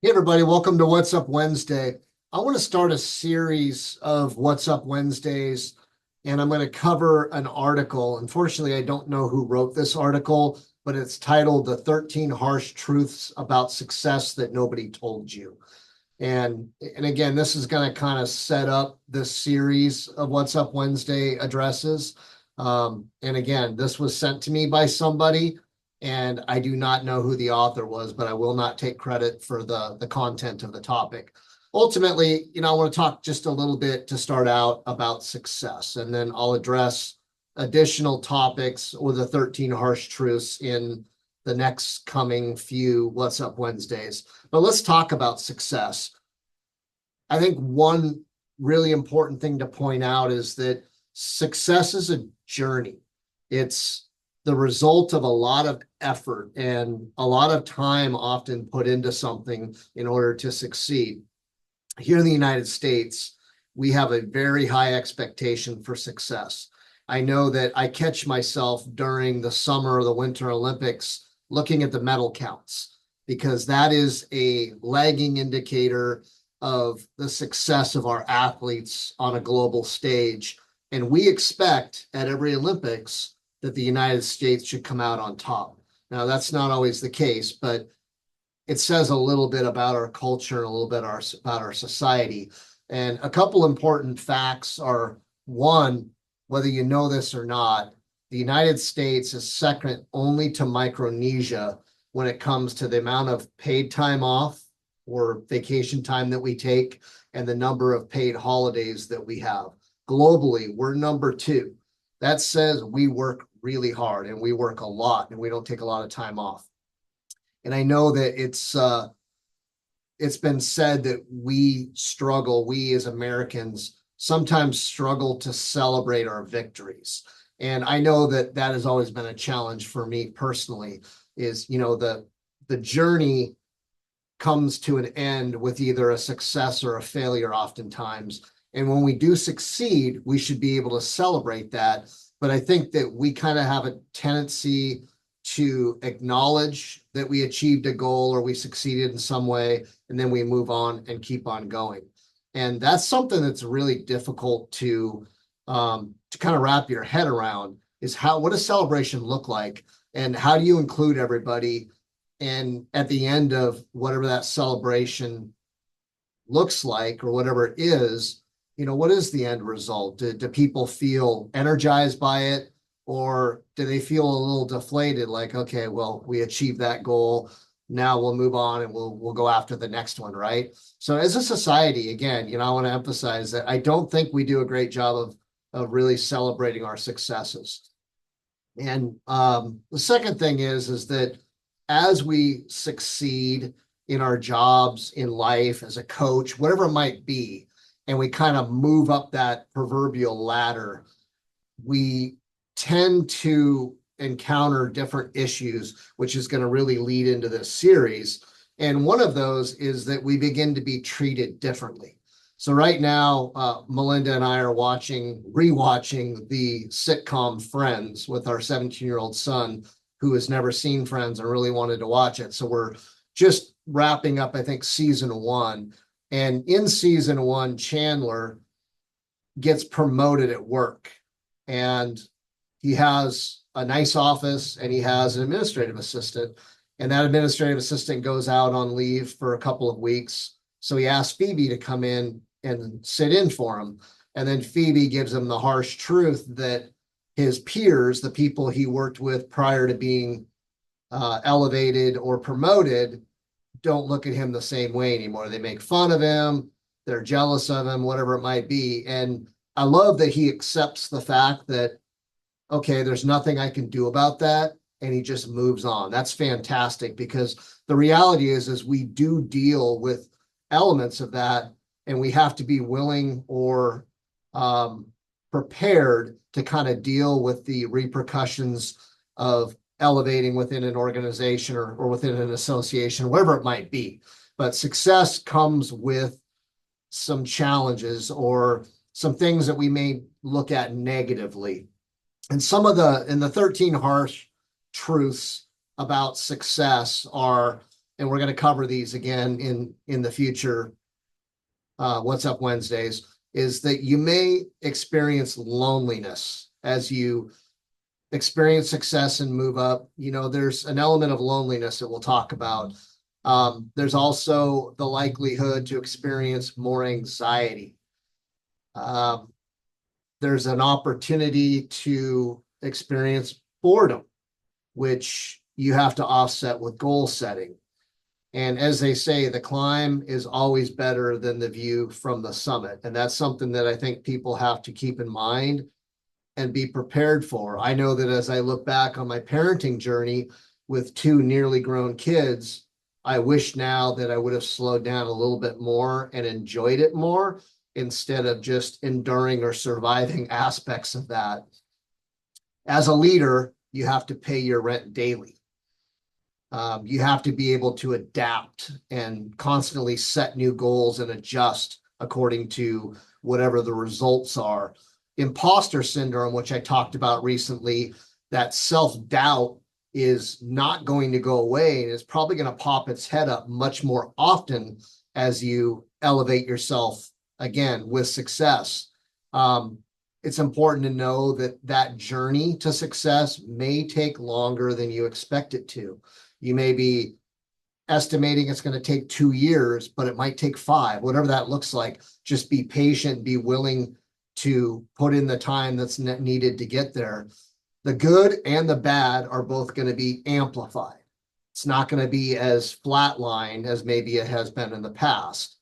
Hey everybody, welcome to What's Up Wednesday. I want to start a series of What's Up Wednesdays, and I'm going to cover an article. Unfortunately, I don't know who wrote this article, but it's titled The 13 Harsh Truths About Success That Nobody Told You. And again, this is going to kind of set up this series of What's Up Wednesday addresses. And again, this was sent to me by somebody, and I do not know who the author was, but I will not take credit for the content of the topic. Ultimately, I want to talk just a little bit to start out about success, and then I'll address additional topics or the 13 harsh truths in the next coming few What's Up Wednesdays. But let's talk about success. I think one really important thing to point out is that success is a journey. It's the result of a lot of effort and a lot of time often put into something in order to succeed. Here in the United States, we have a very high expectation for success. I know that I catch myself during the summer or the Winter Olympics looking at the medal counts, because that is a lagging indicator of the success of our athletes on a global stage. And we expect at every Olympics that the United States should come out on top. Now, that's not always the case, but it says a little bit about our culture and a little bit about our society. And a couple important facts are, one, whether you know this or not, the United States is second only to Micronesia when it comes to the amount of paid time off or vacation time that we take and the number of paid holidays that we have. Globally, we're number 2. That says we work really hard and we work a lot and we don't take a lot of time off. And I know that it's been said that we as Americans sometimes struggle to celebrate our victories. And I know that that has always been a challenge for me personally, is, the journey comes to an end with either a success or a failure oftentimes. And when we do succeed, we should be able to celebrate that. But I think that we kind of have a tendency to acknowledge that we achieved a goal or we succeeded in some way, and then we move on and keep on going. And that's something that's really difficult to kind of wrap your head around, is what does celebration look like? And how do you include everybody? And at the end of whatever that celebration looks like or whatever it is, what is the end result? Do people feel energized by it? Or do they feel a little deflated, like, okay, well, we achieved that goal. Now we'll move on and we'll go after the next one, right? So as a society, again, I want to emphasize that I don't think we do a great job of really celebrating our successes. And the second thing is that as we succeed in our jobs, in life, as a coach, whatever it might be, and we kind of move up that proverbial ladder, we tend to encounter different issues, which is going to really lead into this series. And one of those is that we begin to be treated differently. So right now, Melinda and I are rewatching the sitcom Friends with our 17-year-old son, who has never seen Friends and really wanted to watch it. So we're just wrapping up, I think, season 1. And in season 1, Chandler gets promoted at work. And he has a nice office and he has an administrative assistant. And that administrative assistant goes out on leave for a couple of weeks. So he asks Phoebe to come in and sit in for him. And then Phoebe gives him the harsh truth that his peers, the people he worked with prior to being elevated or promoted, don't look at him the same way anymore. They make fun of him. They're jealous of him, whatever it might be. And I love that he accepts the fact that, okay, there's nothing I can do about that. And he just moves on. That's fantastic, because the reality is we do deal with elements of that, and we have to be willing or prepared to kind of deal with the repercussions of elevating within an organization or within an association, whatever it might be. But success comes with some challenges or some things that we may look at negatively. And some of the 13 harsh truths about success are and we're going to cover these again in the future What's Up Wednesdays, is that you may experience loneliness as you experience success and move up. There's an element of loneliness that we'll talk about. There's also the likelihood to experience more anxiety. There's an opportunity to experience boredom, which you have to offset with goal setting. And as they say, the climb is always better than the view from the summit. And that's something that I think people have to keep in mind and be prepared for. I know that as I look back on my parenting journey with two nearly grown kids, I wish now that I would have slowed down a little bit more and enjoyed it more instead of just enduring or surviving aspects of that. As a leader, you have to pay your rent daily. You have to be able to adapt and constantly set new goals and adjust according to whatever the results are. Imposter syndrome, which I talked about recently, that self-doubt is not going to go away, and it's probably going to pop its head up much more often as you elevate yourself again with success. It's important to know that that journey to success may take longer than you expect it to. You may be estimating it's going to take 2 years, but it might take 5, whatever that looks like. Just be patient, be willing to put in the time that's needed to get there. The good and the bad are both going to be amplified. It's not going to be as flatlined as maybe it has been in the past.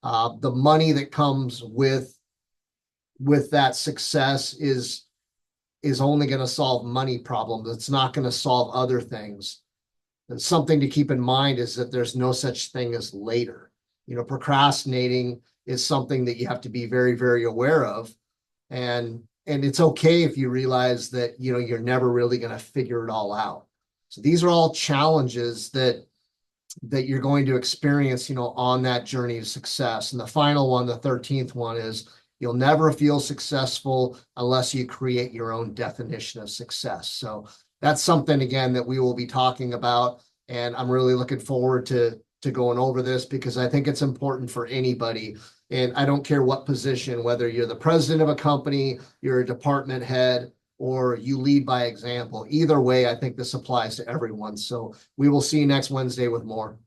The money that comes with that success is only going to solve money problems. It's not going to solve other things. And something to keep in mind is that there's no such thing as later. Procrastinating is something that you have to be very, very aware of. And it's okay if you realize that, you're never really going to figure it all out. So these are all challenges that you're going to experience, on that journey of success. And the final one, the 13th one, is you'll never feel successful unless you create your own definition of success. So that's something, again, that we will be talking about. And I'm really looking forward to going over this because I think it's important for anybody. And I don't care what position, whether you're the president of a company, you're a department head, or you lead by example. Either way, I think this applies to everyone. So we will see you next Wednesday with more.